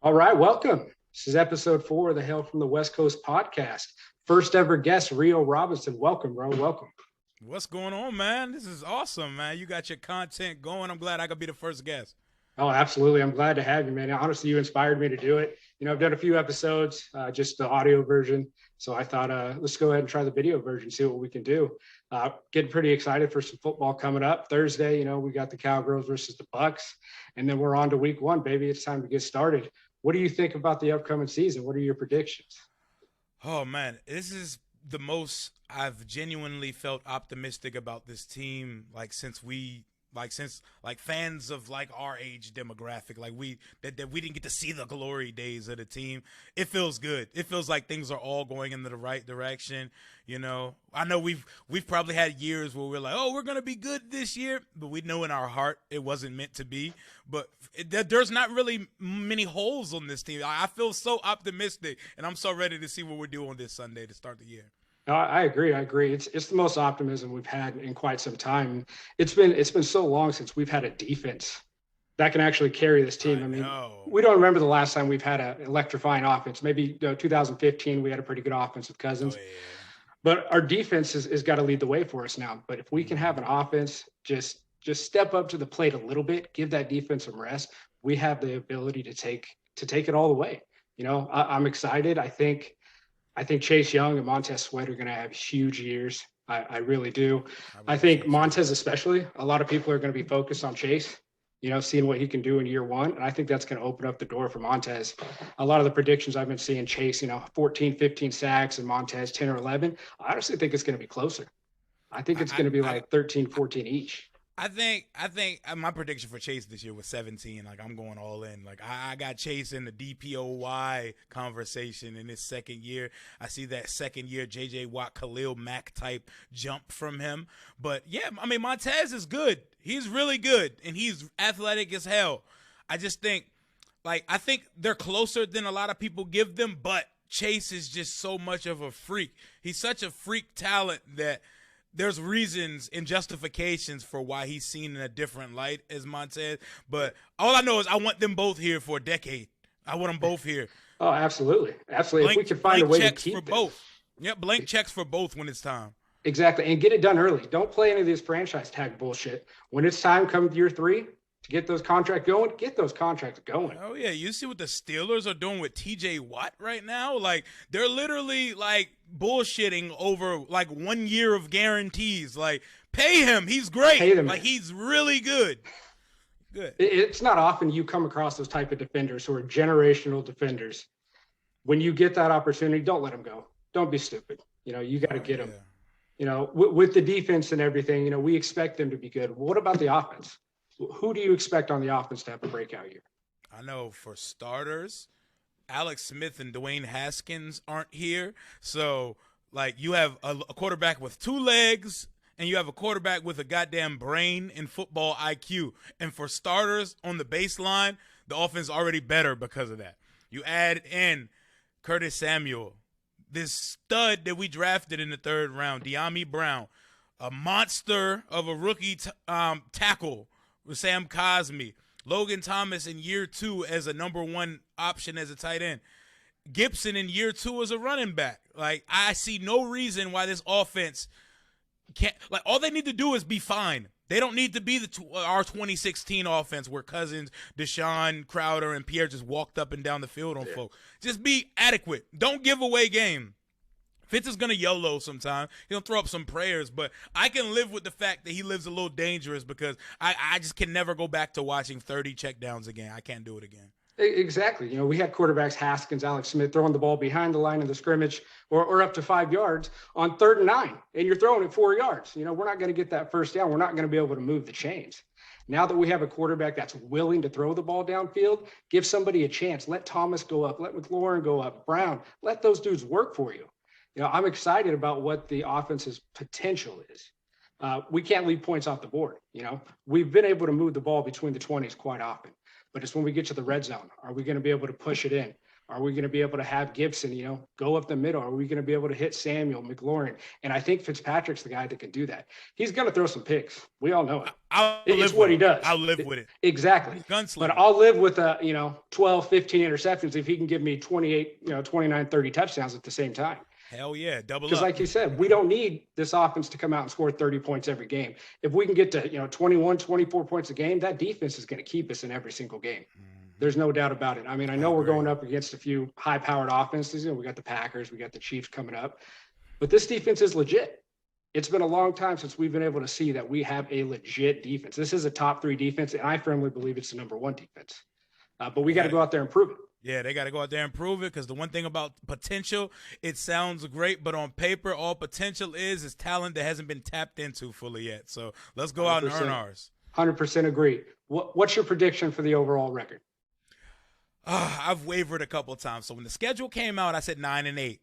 All right, welcome. This is episode 4 of the Hail from the West Coast podcast. First ever guest, Rio Robinson. Welcome, bro. Welcome. What's going on, man? This is awesome, man. You got your content going. I'm glad I could be the first guest. Oh, absolutely. I'm glad to have you, man. Honestly, you inspired me to do it. I've done a few episodes, just the audio version. So I thought, let's go ahead and try the video version, see what we can do. Getting pretty excited for some football coming up Thursday. We got the Cowgirls versus the Bucks, and then we're on to week 1, baby. It's time to get started. What do you think about the upcoming season? What are your predictions? Oh man, this is the most I've genuinely felt optimistic about this team since fans of like our age demographic, like that we didn't get to see the glory days of the team. It feels good. It feels like things are all going in the right direction. I know we've probably had years where we're like, oh, we're gonna be good this year, but we know in our heart it wasn't meant to be. But there's not really many holes on this team. I feel so optimistic, and I'm so ready to see what we're doing this Sunday to start the year. No, I agree. I agree. It's the most optimism we've had in quite some time. It's been so long since we've had a defense that can actually carry this team. I I mean, know. we don't remember the last time we've had an electrifying offense. Maybe 2015 we had a pretty good offense with Oh Cousins, yeah. but our defense is got to lead the way for us now. But if we can have an offense just step up to the plate a little bit, give that defense some rest, we have the ability to take it all the way. I'm excited. I think Chase Young and Montez Sweat are going to have huge years. I really do. I I love think Chase Young. Montez, especially, a lot of people are going to be focused on Chase, seeing what he can do in year 1. And I think that's going to open up the door for Montez. A lot of the predictions I've been seeing Chase, 14, 15 sacks and Montez 10 or 11. I honestly think it's going to be closer. I think it's I, going to be I, like 13, 14 each. I think my prediction for Chase this year was 17. Like I'm going all in. Like I got Chase in the DPOY conversation in his second year. I see that second year JJ Watt Khalil Mack type jump from him. But yeah, I mean Montez is good. He's really good and he's athletic as hell. I just think I think they're closer than a lot of people give them, but Chase is just so much of a freak. He's such a freak talent that there's reasons and justifications for why he's seen in a different light as Montez. But all I know is I want them both here for a decade. I want them both here. Oh, absolutely. Absolutely. If we Blank can find a blank way to checks for keep it. both. Yep, blank checks for both when it's time. Exactly. And get it done early. Don't play any of this franchise tag bullshit. When it's time come year 3 to get those contracts going, get those contracts going. Oh yeah, you see what the Steelers are doing with TJ Watt right now? Like they're literally like bullshitting over like 1 year of guarantees. Like pay him, he's great. Pay them. Like he's really good. Good. It's not often you come across those type of defenders who are generational defenders. When you get that opportunity, don't let them go. Don't be stupid. You got to Oh get them. yeah. With the defense and everything, we expect them to be good. What about the offense? Who do you expect on the offense to have a breakout year? I know for starters, Alex Smith and Dwayne Haskins aren't here. So, like, you have a quarterback with 2 legs and you have a quarterback with a goddamn brain and football IQ. And for starters on the baseline, the offense is already better because of that. You add in Curtis Samuel, this stud that we drafted in the 3rd round, De'Ami Brown, a monster of a rookie tackle with Sam Cosmi, Logan Thomas in year 2 as a number 1 option as a tight end, Gibson in year 2 as a running back. Like I see no reason why this offense can't. Like all they need to do is be fine. They don't need to be our 2016 offense where Cousins, Deshaun, Crowder, and Pierre just walked up and down the field on folks. Just be adequate. Don't give away game. Fitz is gonna YOLO sometime. He'll throw up some prayers, but I can live with the fact that he lives a little dangerous because I just can never go back to watching 30 checkdowns again. I can't do it again. Exactly. We had quarterbacks Haskins, Alex Smith throwing the ball behind the line of the scrimmage or up to 5 yards on 3rd and 9, and you're throwing it 4 yards. We're not going to get that first down. We're not going to be able to move the chains. Now that we have a quarterback that's willing to throw the ball downfield, give somebody a chance. Let Thomas go up. Let McLaurin go up. Brown. Let those dudes work for you. I'm excited about what the offense's potential is. We can't leave points off the board. We've been able to move the ball between the 20s quite often, but it's when we get to the red zone. Are we going to be able to push it in? Are we going to be able to have Gibson, go up the middle? Are we going to be able to hit Samuel, McLaurin? And I think Fitzpatrick's the guy that can do that. He's going to throw some picks. We all know it. It's what he does. I'll live with it. Exactly. But I'll live with 12, 15 interceptions if he can give me 28, 29, 30 touchdowns at the same time. Hell yeah, double up. Because like you said, we don't need this offense to come out and score 30 points every game. If we can get to 21, 24 points a game, that defense is going to keep us in every single game. There's no doubt about it. I mean, I know we're going up against a few high-powered offenses. We got the Packers, we got the Chiefs coming up, but this defense is legit. It's been a long time since we've been able to see that we have a legit defense. This is a top 3 defense, and I firmly believe it's the number 1 defense. But we got to go out there and prove it. Yeah, they got to go out there and prove it, because the one thing about potential, it sounds great, but on paper, all potential is talent that hasn't been tapped into fully yet. So let's go out and earn ours. 100% agree. What's your prediction for the overall record? I've wavered a couple of times. So when the schedule came out, I said 9-8.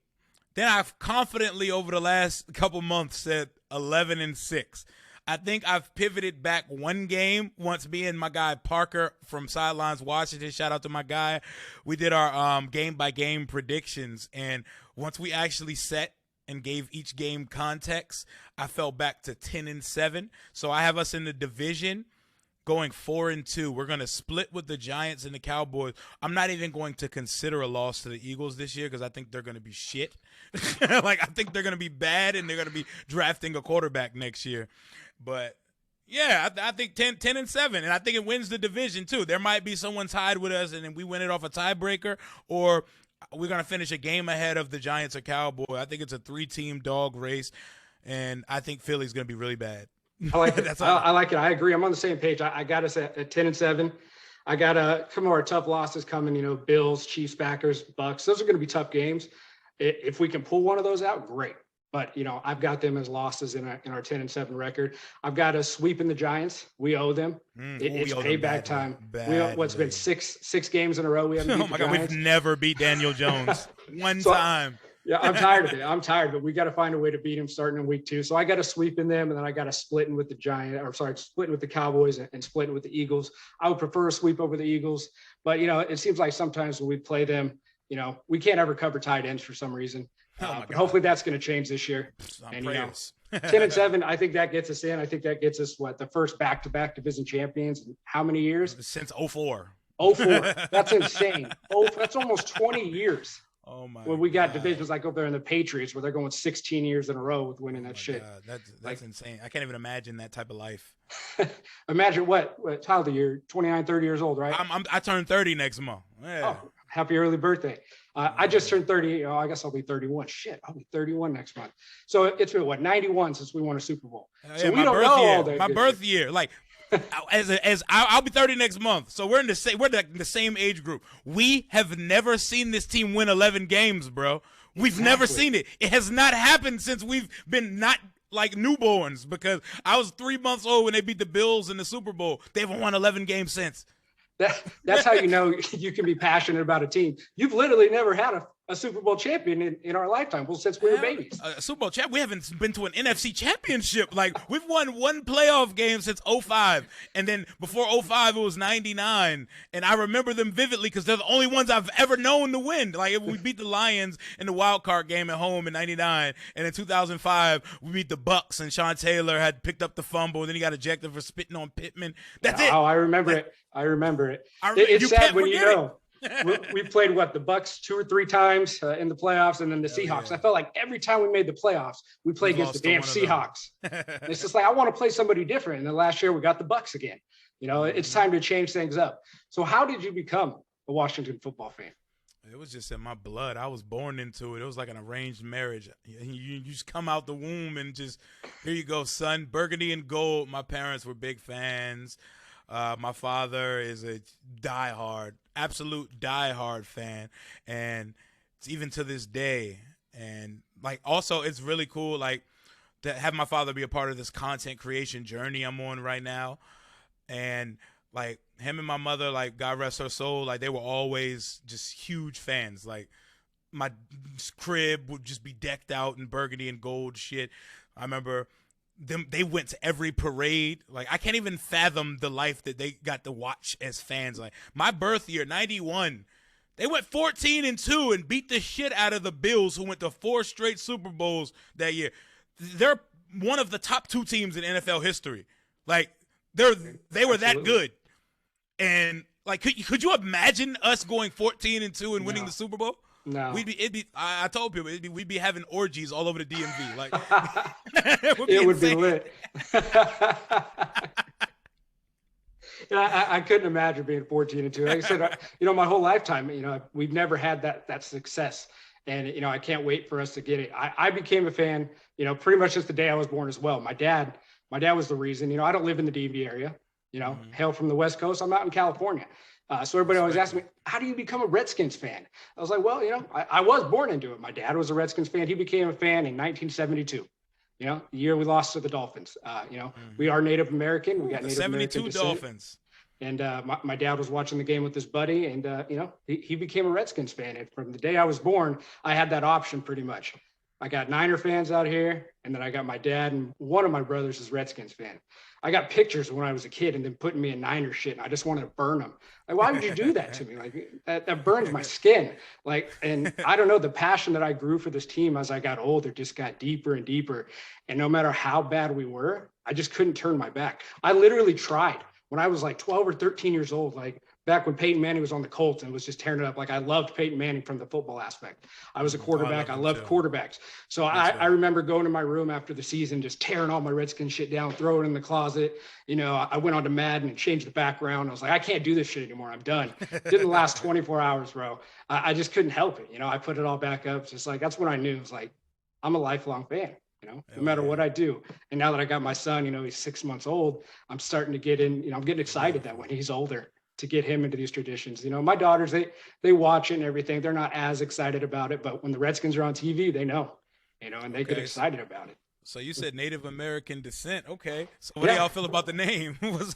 Then I've confidently over the last couple months said 11-6. I think I've pivoted back one game once me and my guy Parker from Sidelines Washington, shout out to my guy, we did our game-by-game predictions. And once we actually set and gave each game context, I fell back to 10-7. So I have us in the division going 4-2. We're going to split with the Giants and the Cowboys. I'm not even going to consider a loss to the Eagles this year because I think they're going to be shit. I think they're going to be bad, and they're going to be drafting a quarterback next year. But yeah, I think 10-7, and I think it wins the division too. There might be someone tied with us, and then we win it off a tiebreaker, or we're going to finish a game ahead of the Giants or Cowboys. I think it's a 3-team dog race, and I think Philly's going to be really bad. I like it. I like it. I agree. I'm on the same page. I got us at 10-7. I got some more tough losses coming, Bills, Chiefs, Packers, Bucks. Those are going to be tough games. If we can pull one of those out, great. But, I've got them as losses in our 10-7 record. I've got us sweeping the Giants. We owe them. It's payback time. It's been six games in a row. We haven't beat the Giants. We've never beat Daniel Jones one time. Yeah, I'm tired of it. But we got to find a way to beat him starting in week 2. So I got to sweeping them, and then I got to splitting with the Cowboys and splitting with the Eagles. I would prefer a sweep over the Eagles, but it seems like sometimes when we play them, we can't ever cover tight ends for some reason. But hopefully that's going to change this year. And 10-7, I think that gets us in. I think that gets us the first back-to-back division champions in how many years? Since 04. 04. That's insane. That's almost 20 years. Oh my! When we got divisions like up there in the Patriots, where they're going 16 years in a row with winning that shit. God. That's insane. I can't even imagine that type of life. Imagine what how old are you? 29, 30 years old, right? I turn 30 next month. Yeah. Oh, happy early birthday. I just turned 30. I guess I'll be 31. Shit, I'll be 31 next month. So it's been 91 since we won a Super Bowl. So we don't know all that. My birth year, I'll be 30 next month, so we're in the same age group. We have never seen this team win 11 games, bro. We've never seen it. It has not happened since we've been not like newborns, because I was 3 months old when they beat the Bills in the Super Bowl. They haven't won 11 games since. That's how you can be passionate about a team. You've literally never had a Super Bowl champion in our lifetime. Well, since we were babies. A Super Bowl champ. We haven't been to an NFC championship. We've won one playoff game since 05. And then before 05, it was 99. And I remember them vividly because they're the only ones I've ever known to win. We beat the Lions in the wild card game at home in 99. And in 2005, we beat the Bucks, and Sean Taylor had picked up the fumble. And then he got ejected for spitting on Pittman. That's it. Oh, I remember it. It's sad when we played the Bucks 2 or 3 times in the playoffs, and then the Seahawks. Yeah. I felt like every time we made the playoffs, we played against the damn Seahawks. It's just I want to play somebody different. And then last year we got the Bucks again. It's time to change things up. So how did you become a Washington football fan? It was just in my blood. I was born into it. It was like an arranged marriage. You just come out the womb and just, here you go, son. Burgundy and gold. My parents were big fans. My father is a absolute diehard fan, and it's even to this day. And also it's really cool to have my father be a part of this content creation journey I'm on right now. And him and my mother, God rest her soul, they were always just huge fans. My crib would just be decked out in burgundy and gold shit. I remember they went to every parade. I can't even fathom the life that they got to watch as fans. My birth year, 91, They went 14-2 and beat the shit out of the Bills, who went to 4 straight Super Bowls that year. They're one of the top 2 teams in NFL history. Like they were that good. And like, could you imagine us going 14-2 and winning the Super Bowl? No. I told people we'd be having orgies all over the DMV. Like it would be lit. I couldn't imagine being 14-2. Like I said, my whole lifetime, we've never had that success. And, I can't wait for us to get it. I became a fan, pretty much just the day I was born as well. My dad was the reason. I don't live in the DMV area, hail from the West Coast. I'm out in California. So everybody always asks me, how do you become a Redskins fan? I was like, well, I was born into it. My dad was a Redskins fan. He became a fan in 1972. The year we lost to the Dolphins. We are Native American. We got Native 72 American Dolphins. And my dad was watching the game with his buddy, and he became a Redskins fan. And from the day I was born, I had that option pretty much. I got Niner fans out here, and then I got my dad, and one of my brothers is Redskins fan. I got pictures when I was a kid and then putting me in Niner shit, and I just wanted to burn them. Like, why would you do that to me? Like, that burns my skin. Like, and I don't know, the passion that I grew for this team as I got older just got deeper and deeper. And no matter how bad we were, I just couldn't turn my back. I literally tried when I was like 12 or 13 years old, like back when Peyton Manning was on the Colts and was just tearing it up. Like, I loved Peyton Manning from the football aspect. I was a quarterback. I loved quarterbacks. So I remember going to my room after the season, just tearing all my Redskins shit down, throwing it in the closet. I went on to Madden and changed the background. I was like, I can't do this shit anymore. I'm done. Didn't last 24 hours, bro. I just couldn't help it. I put it all back up. It's just like, that's when I knew. It was like, I'm a lifelong fan. No matter what I do. And now that I got my son, he's 6 months old, I'm starting to get in, I'm getting excited that when he's older to get him into these traditions. My daughters, they watch it and everything. They're not as excited about it, but when the Redskins are on TV, they know, and they get excited about it. So you said Native American descent. Okay. So what do y'all feel about the name? Dude,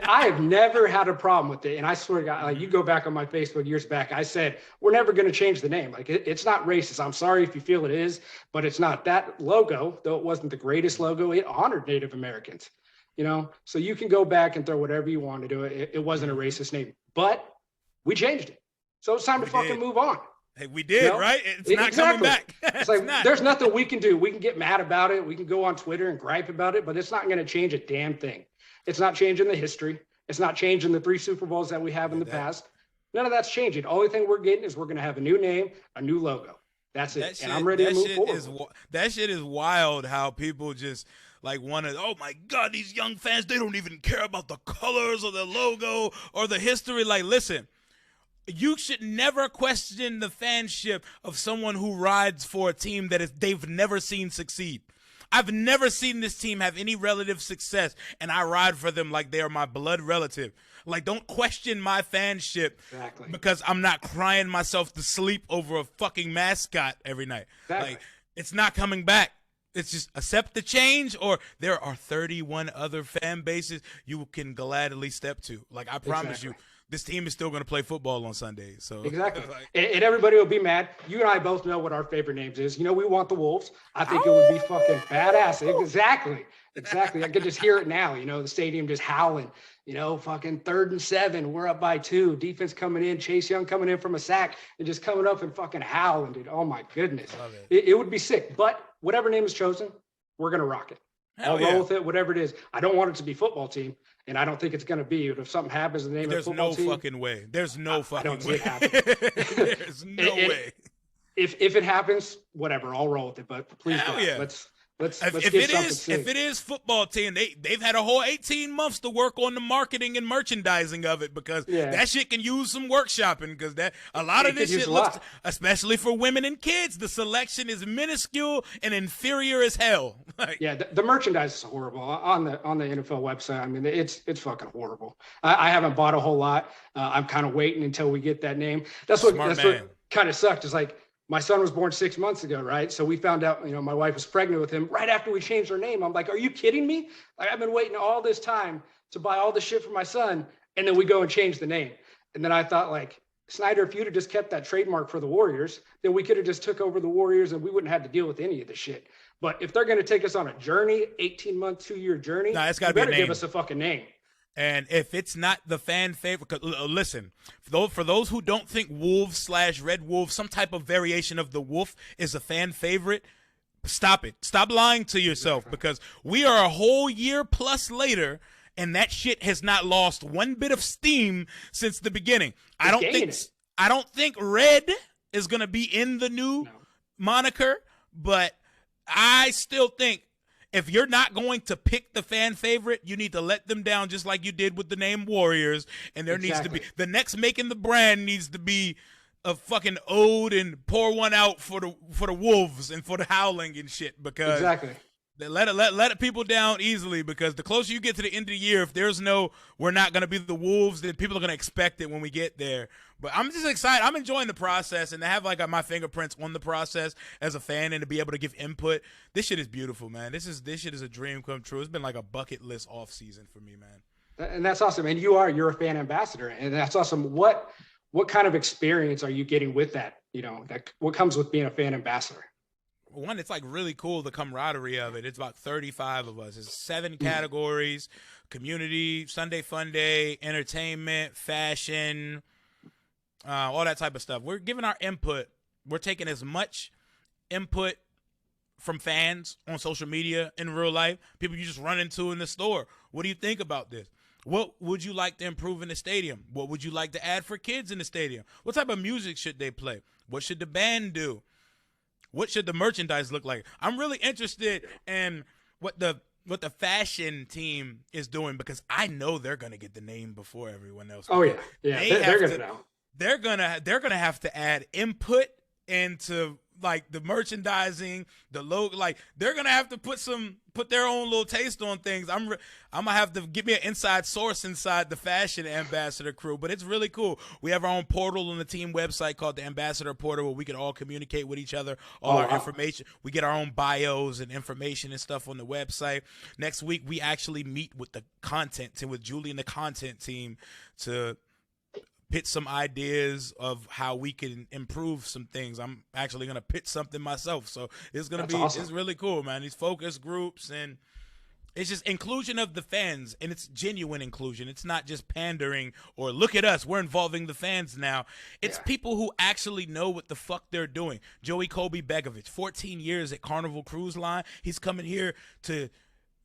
I have never had a problem with it. And I swear to God, like, you go back on my Facebook years back, I said, we're never going to change the name. Like, it's not racist. I'm sorry if you feel it is, but it's not. That logo, though it wasn't the greatest logo, it honored Native Americans, so you can go back and throw whatever you want to do. It wasn't a racist name, but we changed it. So it's time to fucking move on. Hey, we did, right? It's not coming back. It's like, there's nothing we can do. We can get mad about it. We can go on Twitter and gripe about it, but it's not going to change a damn thing. It's not changing the history. It's not changing the 3 Super Bowls that we have in the past. None of that's changing. The only thing we're getting is we're going to have a new name, a new logo. That's it. And I'm ready to move forward. That shit is wild how people just like want to, oh my God, these young fans, they don't even care about the colors or the logo or the history. Like, listen. You should never question the fanship of someone who rides for a team that they've never seen succeed. I've never seen this team have any relative success, and I ride for them like they are my blood relative. Like, don't question my fanship because I'm not crying myself to sleep over a fucking mascot every night. Like, it's not coming back. It's just accept the change, or there are 31 other fan bases you can gladly step to. Like, I promise you. This team is still going to play football on Sundays. So exactly. And everybody will be mad. You and I both know what our favorite names is. We want the Wolves. I think it would be fucking badass. Exactly. I could just hear it now. The stadium just howling. Fucking 3rd and 7. We're up by 2. Defense coming in. Chase Young coming in from a sack and just coming up and fucking howling, dude. Oh, my goodness. It would be sick. But whatever name is chosen, we're going to rock it. I'll roll with it, whatever it is. I don't want it to be football team, and I don't think it's going to be. But if something happens in the name of football team. There's no fucking way. There's no way. If it happens, whatever, I'll roll with it. But please, let's get something sick. If it is football team, they've had a whole 18 months to work on the marketing and merchandising of it, because that shit can use some workshopping, because a lot of this shit looks, especially for women and kids, the selection is minuscule and inferior as hell. The merchandise is horrible on the NFL website. I mean, it's fucking horrible. I haven't bought a whole lot. I'm kind of waiting until we get that name. That's what kind of sucked. Is like, my son was born 6 months ago, right? So we found out, my wife was pregnant with him right after we changed her name. I'm like, are you kidding me? Like, I've been waiting all this time to buy all this shit for my son, and then we go and change the name. And then I thought, like, Snyder, if you'd have just kept that trademark for the Warriors, then we could have just took over the Warriors and we wouldn't have to deal with any of the shit. But if they're going to take us on a journey, 18-month, 2-year journey, it's gotta you better be a name. give us a fucking name. And if it's not the fan favorite, listen, for those who don't think Wolves / Red Wolves, some type of variation of the Wolf is a fan favorite, stop it. Stop lying to yourself, because we are a whole year plus later, and that shit has not lost one bit of steam since the beginning. I don't think Red is going to be in the new moniker, but I still think if you're not going to pick the fan favorite, you need to let them down, just like you did with the name Warriors. And there needs to be the next making the brand needs to be a fucking ode and pour one out for the Wolves and for the Howling and shit, because they let people down easily, because the closer you get to the end of the year, if there's no we're not going to be the Wolves, then people are going to expect it when we get there. But I'm just excited. I'm enjoying the process, and to have like my fingerprints on the process as a fan and to be able to give input. This shit is beautiful, man. This shit is a dream come true. It's been like a bucket list off season for me, man. And that's awesome. And you're a fan ambassador, and that's awesome. What kind of experience are you getting with that? What comes with being a fan ambassador? One, it's like really cool, the camaraderie of it. It's about 35 of us. It's 7 categories: community, Sunday Fun Day, entertainment, fashion, all that type of stuff. We're giving our input. We're taking as much input from fans on social media, in real life, people you just run into in the store. What do you think about this? What would you like to improve in the stadium? What would you like to add for kids in the stadium? What type of music should they play? What should the band do? What should the merchandise look like? I'm really interested in what the fashion team is doing, because I know they're gonna get the name before everyone else. Oh yeah, they're gonna know. They're gonna have to add input into like the merchandising, the logo. Like they're gonna have to put their own little taste on things. I'm gonna have to get me an inside source inside the fashion ambassador crew, but it's really cool. We have our own portal on the team website called the Ambassador Portal, where we can all communicate with each other, all our information. We get our own bios and information and stuff on the website. Next week, we actually meet with the content team, with Julie and the content team, to pitch some ideas of how we can improve some things. I'm actually going to pitch something myself. So it's going to be awesome. It's really cool, man. These focus groups, and it's just inclusion of the fans, and it's genuine inclusion. It's not just pandering or look at us, we're involving the fans now. It's people who actually know what the fuck they're doing. Joey Kobe Begovic, 14 years at Carnival Cruise Line. He's coming here to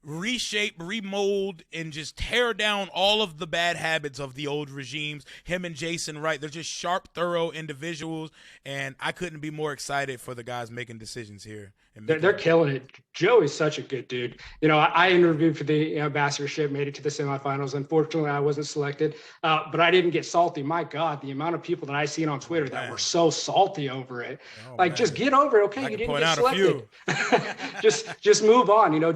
reshape, remold, and just tear down all of the bad habits of the old regimes. Him and Jason Wright, they're just sharp, thorough individuals, and I couldn't be more excited for the guys making decisions here. They're killing it. Joey's such a good dude. I interviewed for the ambassadorship, made it to the semifinals. Unfortunately, I wasn't selected, but I didn't get salty. My God, the amount of people that I seen on Twitter that were so salty over it. Just get over it. Okay, you didn't get selected. just move on.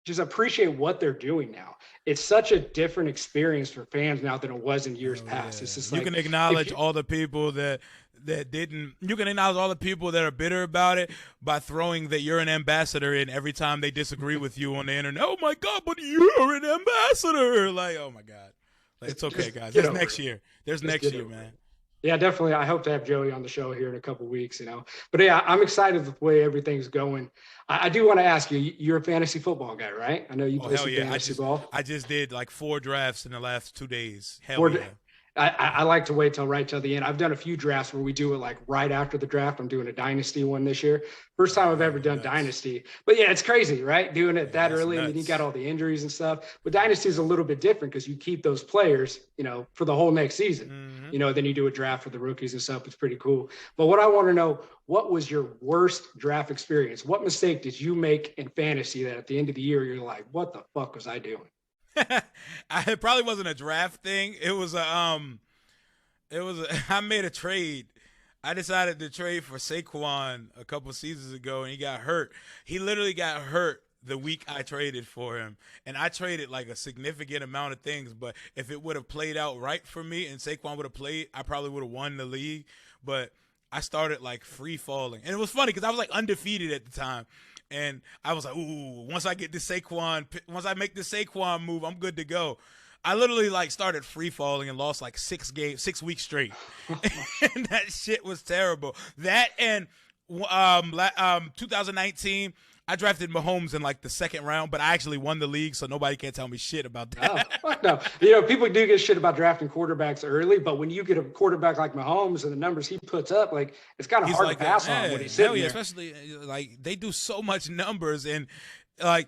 Just appreciate what they're doing now. It's such a different experience for fans now than it was in years past. It's just you can acknowledge all the people that didn't. You can acknowledge all the people that are bitter about it by throwing that you're an ambassador in every time they disagree with you on the internet. Oh my God, but you're an ambassador. Like, oh my God. Like, it's okay, guys. There's next year. There's next year, man. Yeah, definitely. I hope to have Joey on the show here in a couple of weeks, But yeah, I'm excited with the way everything's going. I do want to ask you, you're a fantasy football guy, right? I know you play some fantasy ball. I just did like 4 drafts in the last 2 days. Hell yeah. I like to wait right till the end. I've done a few drafts where we do it like right after the draft. I'm doing a dynasty one this year. First time I've ever done dynasty. But yeah, it's crazy, right? Doing it that early, and then you got all the injuries and stuff. But dynasty is a little bit different because you keep those players, for the whole next season. Mm-hmm. Then you do a draft for the rookies and stuff. It's pretty cool. But what I want to know, what was your worst draft experience? What mistake did you make in fantasy that at the end of the year you're like, what the fuck was I doing? It probably wasn't a draft thing. It was I made a trade. I decided to trade for Saquon a couple seasons ago, and he got hurt. He literally got hurt the week I traded for him, and I traded like a significant amount of things. But if it would have played out right for me and Saquon would have played, I probably would have won the league. But I started like free falling, and it was funny because I was like undefeated at the time. And I was like, ooh, once I make this Saquon move, I'm good to go. I literally like started free falling and lost like 6 weeks straight. And that shit was terrible. That and 2019, I drafted Mahomes in like the second round, but I actually won the league, so nobody can tell me shit about that. Oh, fuck no. People do get shit about drafting quarterbacks early, but when you get a quarterback like Mahomes and the numbers he puts up, like it's kind of hard to pass on when he's sitting there. Especially like they do so much numbers and like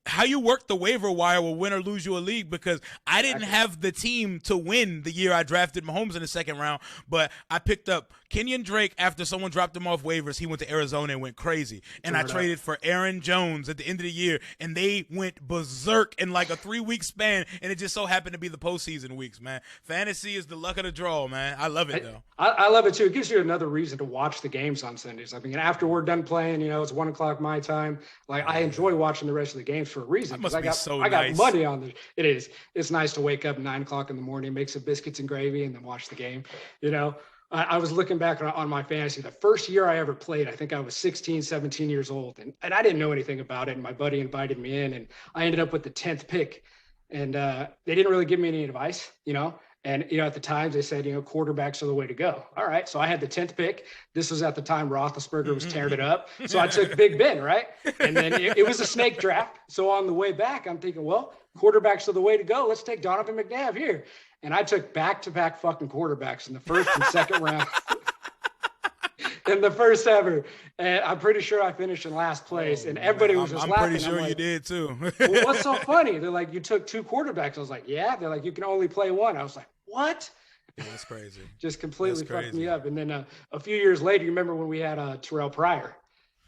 how you work the waiver wire will win or lose you a league, because I didn't have the team to win the year I drafted Mahomes in the second round, but I picked up Kenyon Drake after someone dropped him off waivers. He went to Arizona and went crazy. And I traded for Aaron Jones at the end of the year, and they went berserk in like a 3-week span, and it just so happened to be the postseason weeks, man. Fantasy is the luck of the draw, man. I love it, though. I love it, too. It gives you another reason to watch the games on Sundays. I mean, after we're done playing, it's 1 o'clock my time. Like, I enjoy watching the rest of the games for a reason. That must be I got nice. money on the. It is. It's nice to wake up 9 o'clock in the morning, make some biscuits and gravy, and then watch the game. I was looking back on my fantasy. The first year I ever played, I think I was 16, 17 years old, and I didn't know anything about it. And my buddy invited me in, and I ended up with the 10th pick. And they didn't really give me any advice, And, at the time they said, quarterbacks are the way to go. All right. So I had the 10th pick. This was at the time Roethlisberger was tearing it up. So I took Big Ben, right? And then it was a snake draft. So on the way back, I'm thinking, well, quarterbacks are the way to go. Let's take Donovan McNabb here. And I took back-to-back fucking quarterbacks in the first and second round. In the first ever. And I'm pretty sure I finished in last place. And everybody was just laughing. I'm pretty sure you did too. Well, what's so funny? They're like, you took 2 quarterbacks. I was like, yeah. They're like, you can only play 1. I was like, what? Yeah, that's crazy. Just completely fucked me up. And then a few years later, you remember when we had Terrell Pryor?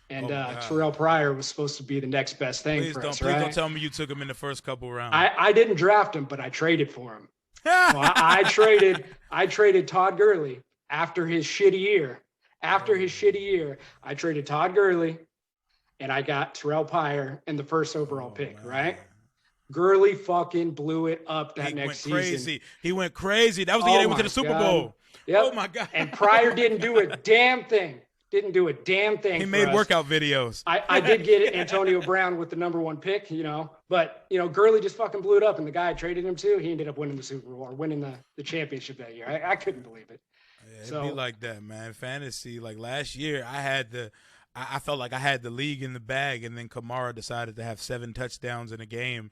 And Terrell Pryor was supposed to be the next best thing for us, right? Please don't tell me you took him in the first couple rounds. I didn't draft him, but I traded for him. So I traded Todd Gurley after his shitty year. After his shitty year, I traded Todd Gurley, and I got Terrell Pryor in the first overall pick, right? Gurley fucking blew it up that next season. He went crazy. That was the year they went to the Super Bowl. Yep. Oh, my God. And Pryor didn't do a damn thing. Didn't do a damn thing. He made workout videos. I did get Antonio Brown with the number 1 pick, but Gurley just fucking blew it up, and the guy I traded him to, he ended up winning the Super Bowl or winning the championship that year. I couldn't believe it. Yeah, it'd be like that, man. Fantasy, like last year, I felt like I had the league in the bag, and then Kamara decided to have 7 touchdowns in a game,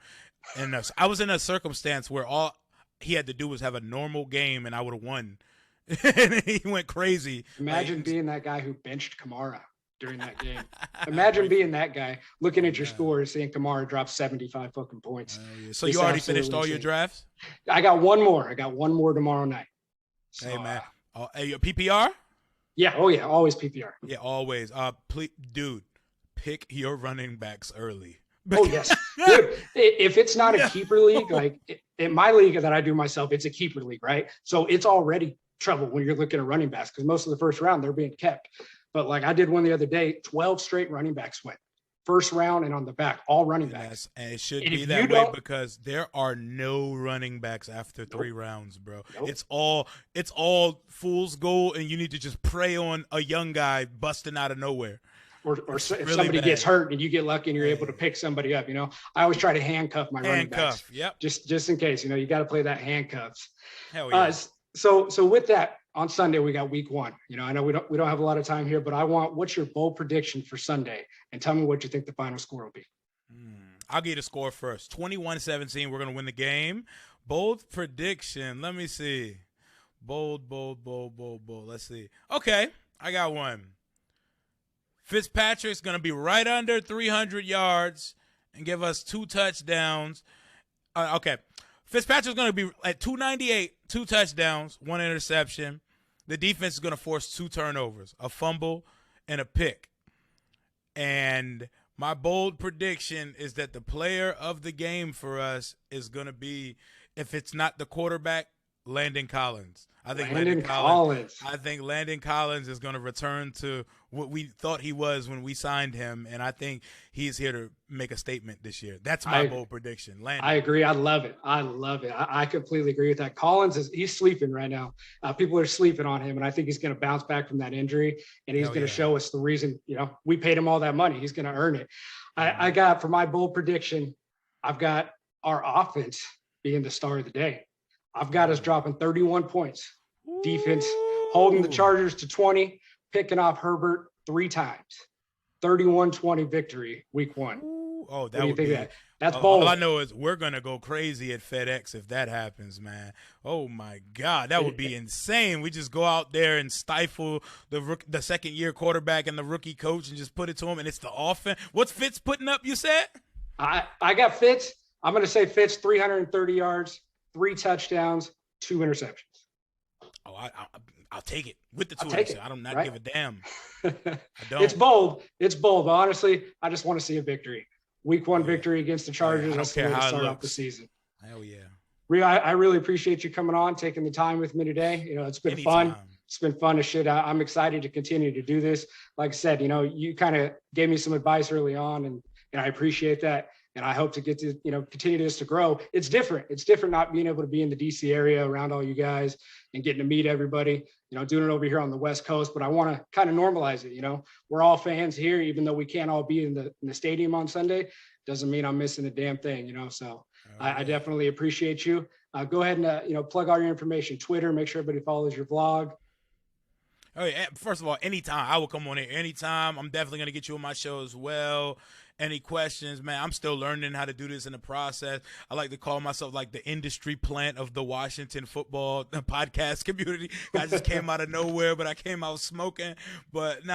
and I was in a circumstance where all he had to do was have a normal game, and I would have won. And he went crazy. Imagine being that guy who benched Kamara during that game. Imagine being that guy, looking at your score, seeing Kamara drop 75 fucking points. Yeah. So you already finished all your drafts? I got one more. I got one more tomorrow night. So, hey, man. Hey, PPR? Yeah. Oh, yeah. Always PPR. Yeah, always. Please, dude, pick your running backs early. Oh, yes. Dude, if it's not a keeper league, like in my league that I do myself, it's a keeper league, right? So it's already trouble when you're looking at running backs, because most of the first round they're being kept. But like I did one the other day, 12 straight running backs went first round and on the back, all running backs. And it should be that way because there are no running backs after 3 rounds, bro. Nope. It's all fool's gold, and you need to just prey on a young guy busting out of nowhere. Or if somebody gets hurt and you get lucky and you're able to pick somebody up, I always try to handcuff my running backs. Yep. Just in case, you got to play that handcuffs. Hell yeah. So with that, on Sunday we got week 1. I know we don't have a lot of time here, but what's your bold prediction for Sunday? And tell me what you think the final score will be. I'll give you the score first. 21-17. We're gonna win the game. Bold prediction. Let me see. Bold. Let's see. Okay, I got one. Fitzpatrick's going to be right under 300 yards and give us 2 touchdowns. Okay. Fitzpatrick's going to be at 298, 2 touchdowns, 1 interception. The defense is going to force 2 turnovers, a fumble and a pick. And my bold prediction is that the player of the game for us is going to be, if it's not the quarterback, Landon Collins. I think Landon Collins is going to return to what we thought he was when we signed him, and I think he's here to make a statement this year. That's my bold prediction. Landon. I agree. I love it. I completely agree with that. Collins he's sleeping right now. People are sleeping on him, and I think he's going to bounce back from that injury, and he's going to show us the reason. We paid him all that money. He's going to earn it. I got, for my bold prediction, I've got our offense being the star of the day. I've got us dropping 31 points. Defense holding the Chargers to 20, picking off Herbert 3 times. 31-20 victory week 1. Ooh, oh, What that do you would think be. of that? That's All I bold. know is we're gonna go crazy at FedEx if that happens, man. Oh my God, that would be insane. We just go out there and stifle the second year quarterback and the rookie coach and just put it to him, and it's the offense. What's Fitz putting up? You said? I got Fitz. I'm going to say Fitz 330 yards, 3 touchdowns, 2 interceptions. Oh, I'll take it with the 2 interceptions. I don't not right? give a damn. I don't. It's bold. It's bold. But honestly, I just want to see a victory. Week 1 victory against the Chargers. I don't That's the care way to how it start off looks. the season. Hell yeah. Rio, I really appreciate you coming on, taking the time with me today. It's been Anytime. fun. It's been fun as shit. I'm excited to continue to do this. Like I said, you kind of gave me some advice early on, and I appreciate that. And I hope to get to, continue this to grow. It's different. It's different not being able to be in the DC area around all you guys and getting to meet everybody, doing it over here on the West Coast. But I want to kind of normalize it. We're all fans here, even though we can't all be in the stadium on Sunday. Doesn't mean I'm missing a damn thing, So I definitely appreciate you. Go ahead and, plug all your information, Twitter, make sure everybody follows your vlog. Oh yeah. First of all, anytime I will come on here anytime. I'm definitely going to get you on my show as well. Any questions, man? I'm still learning how to do this in the process. I like to call myself like the industry plant of the Washington football podcast community. I just came out of nowhere, but I came out smoking. But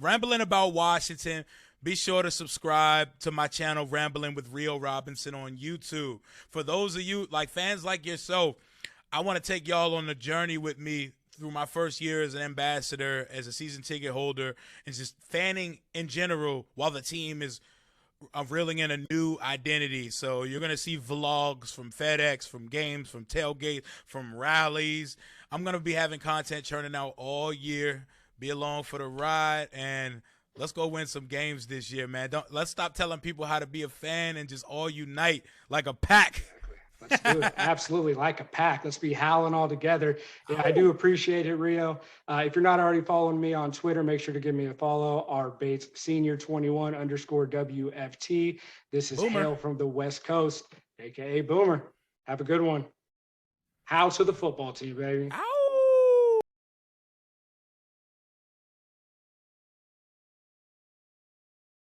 rambling about Washington. Be sure to subscribe to my channel, Rambling with Rio Robinson on YouTube. For those of you like fans like yourself, I want to take y'all on a journey with me through my first year as an ambassador, as a season ticket holder, and just fanning in general while the team is reeling in a new identity. So you're going to see vlogs from FedEx, from games, from tailgates, from rallies. I'm going to be having content churning out all year. Be along for the ride, and let's go win some games this year, man. Let's stop telling people how to be a fan and just all unite like a pack. Let's do it. Absolutely, like a pack. Let's be howling all together. Yeah, I do appreciate it, Rio. If you're not already following me on Twitter, make sure to give me a follow. Our Bates Senior 21 _WFT. This is Boomer. Hail from the West Coast, aka Boomer. Have a good one. How to the football team, baby. Ow.